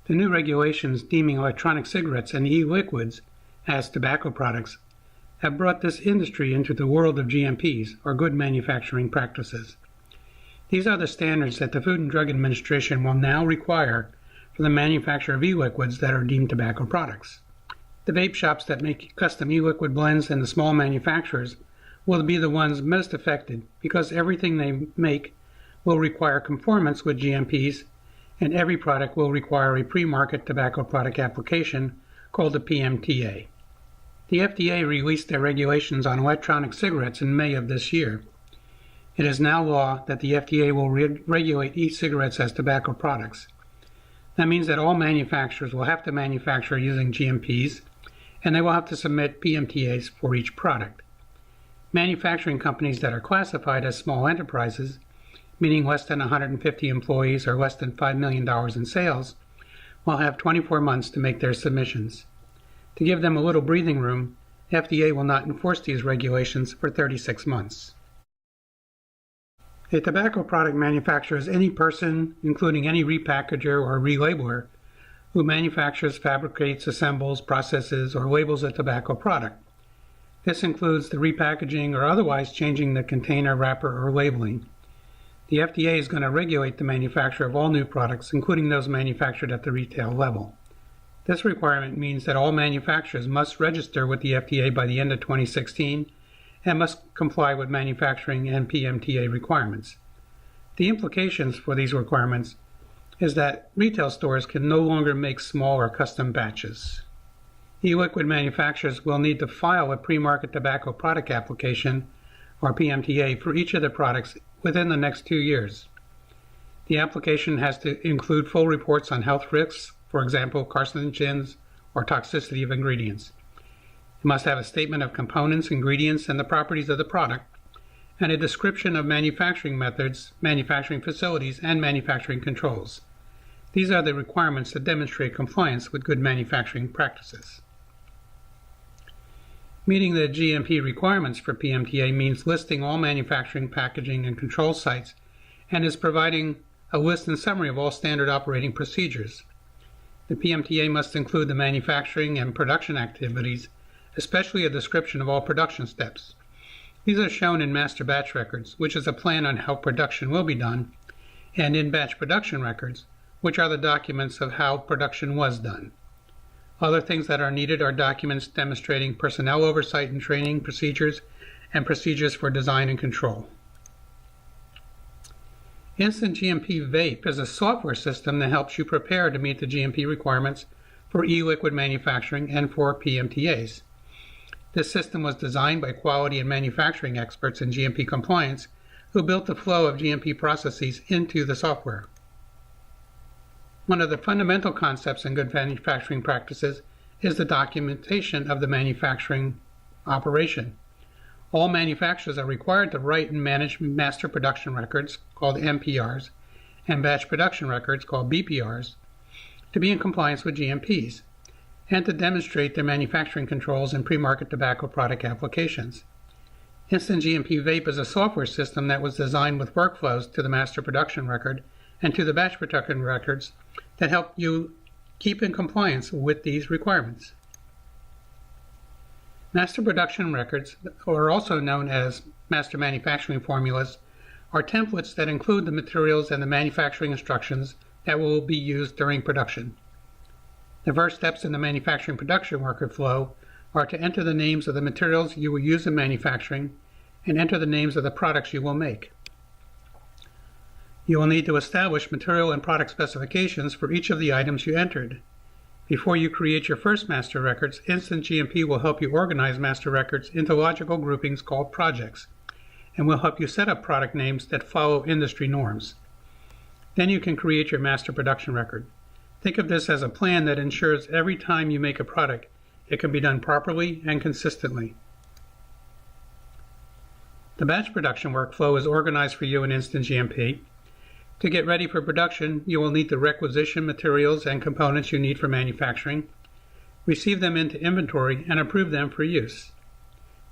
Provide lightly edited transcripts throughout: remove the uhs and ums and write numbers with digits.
The new regulations deeming electronic cigarettes and e-liquids as tobacco products have brought this industry into the world of GMPs, or good manufacturing practices. These are the standards that the Food and Drug Administration will now require for the manufacture of e-liquids that are deemed tobacco products. The vape shops that make custom e-liquid blends and the small manufacturers will be the ones most affected because everything they make will require conformance with GMPs, and every product will require a pre-market tobacco product application called a PMTA. The FDA released their regulations on electronic cigarettes in May of this year. It is now law that the FDA will regulate e-cigarettes as tobacco products. That means that all manufacturers will have to manufacture using GMPs, and they will have to submit PMTAs for each product. Manufacturing companies that are classified as small enterprises, meaning less than 150 employees or less than $5 million in sales, will have 24 months to make their submissions. To give them a little breathing room, FDA will not enforce these regulations for 36 months. A tobacco product manufacturer is any person, including any repackager or relabeler, who manufactures, fabricates, assembles, processes, or labels a tobacco product. This includes the repackaging or otherwise changing the container, wrapper, or labeling. The FDA is going to regulate the manufacture of all new products, including those manufactured at the retail level. This requirement means that all manufacturers must register with the FDA by the end of 2016 and must comply with manufacturing and PMTA requirements. The implications for these requirements is that retail stores can no longer make small or custom batches. E-liquid manufacturers will need to file a pre-market tobacco product application, or PMTA, for each of the products within the next 2 years. The application has to include full reports on health risks, for example, carcinogens or toxicity of ingredients. It must have a statement of components, ingredients, and the properties of the product, and a description of manufacturing methods, manufacturing facilities, and manufacturing controls. These are the requirements that demonstrate compliance with good manufacturing practices. Meeting the GMP requirements for PMTA means listing all manufacturing, packaging, and control sites, and is providing a list and summary of all standard operating procedures. The PMTA must include the manufacturing and production activities, especially a description of all production steps. These are shown in master batch records, which is a plan on how production will be done, and in batch production records, which are the documents of how production was done. Other things that are needed are documents demonstrating personnel oversight and training procedures and procedures for design and control. InstantGMP Vape is a software system that helps you prepare to meet the GMP requirements for e-liquid manufacturing and for PMTAs. This system was designed by quality and manufacturing experts in GMP compliance who built the flow of GMP processes into the software. One of the fundamental concepts in good manufacturing practices is the documentation of the manufacturing operation. All manufacturers are required to write and manage master production records, called MPRs, and batch production records, called BPRs, to be in compliance with GMPs, and to demonstrate their manufacturing controls in pre-market tobacco product applications. InstantGMP Vape is a software system that was designed with workflows to the master production record and to the batch production records that help you keep in compliance with these requirements. Master production records, or also known as master manufacturing formulas, are templates that include the materials and the manufacturing instructions that will be used during production. The first steps in the manufacturing production workflow are to enter the names of the materials you will use in manufacturing and enter the names of the products you will make. You will need to establish material and product specifications for each of the items you entered. Before you create your first master records, InstantGMP will help you organize master records into logical groupings called projects, and will help you set up product names that follow industry norms. Then you can create your master production record. Think of this as a plan that ensures every time you make a product, it can be done properly and consistently. The batch production workflow is organized for you in InstantGMP. To get ready for production, you will need to requisition materials and components you need for manufacturing, receive them into inventory, and approve them for use.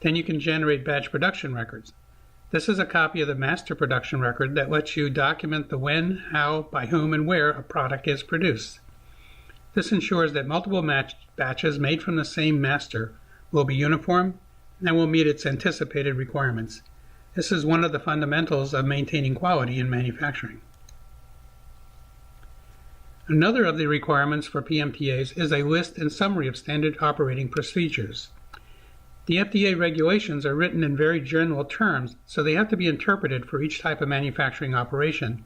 Then you can generate batch production records. This is a copy of the master production record that lets you document the when, how, by whom, and where a product is produced. This ensures that multiple batches made from the same master will be uniform and will meet its anticipated requirements. This is one of the fundamentals of maintaining quality in manufacturing. Another of the requirements for PMTAs is a list and summary of standard operating procedures. The FDA regulations are written in very general terms, so they have to be interpreted for each type of manufacturing operation.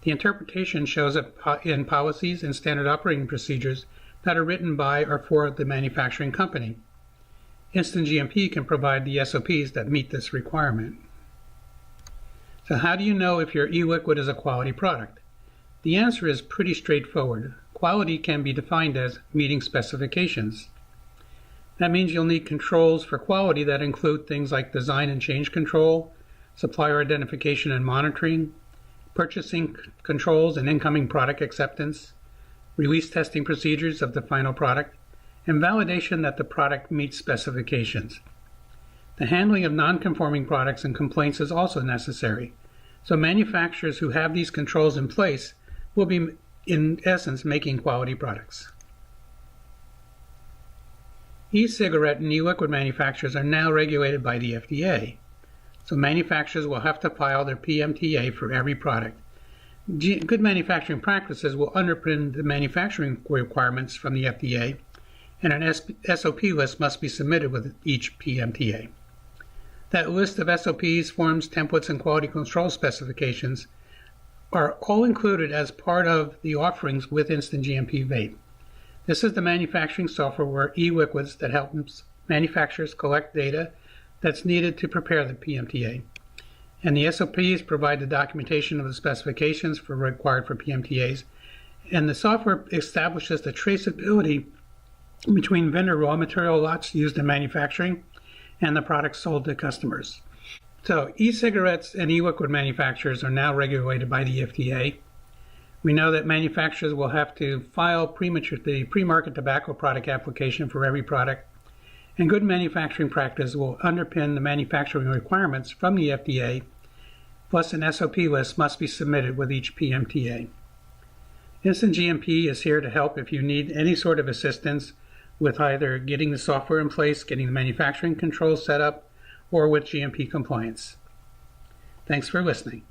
The interpretation shows up in policies and standard operating procedures that are written by or for the manufacturing company. InstantGMP can provide the SOPs that meet this requirement. So how do you know if your e-liquid is a quality product? The answer is pretty straightforward. Quality can be defined as meeting specifications. That means you'll need controls for quality that include things like design and change control, supplier identification and monitoring, purchasing controls and incoming product acceptance, release testing procedures of the final product, and validation that the product meets specifications. The handling of non-conforming products and complaints is also necessary, so manufacturers who have these controls in place will be, in essence, making quality products. E-cigarette and e-liquid manufacturers are now regulated by the FDA, so manufacturers will have to file their PMTA for every product. Good manufacturing practices will underpin the manufacturing requirements from the FDA, and an SOP list must be submitted with each PMTA. That list of SOPs, forms, templates, and quality control specifications are all included as part of the offerings with InstantGMP Vape. This is the manufacturing software where e-liquids that helps manufacturers collect data that's needed to prepare the PMTA. And the SOPs provide the documentation of the specifications required for PMTAs, and the software establishes the traceability between vendor raw material lots used in manufacturing and the products sold to customers. So e-cigarettes and e-liquid manufacturers are now regulated by the FDA. We know that manufacturers will have to file the pre-market tobacco product application for every product, and good manufacturing practice will underpin the manufacturing requirements from the FDA, plus an SOP list must be submitted with each PMTA. InstantGMP is here to help if you need any sort of assistance with either getting the software in place, getting the manufacturing controls set up, or with GMP compliance. Thanks for listening.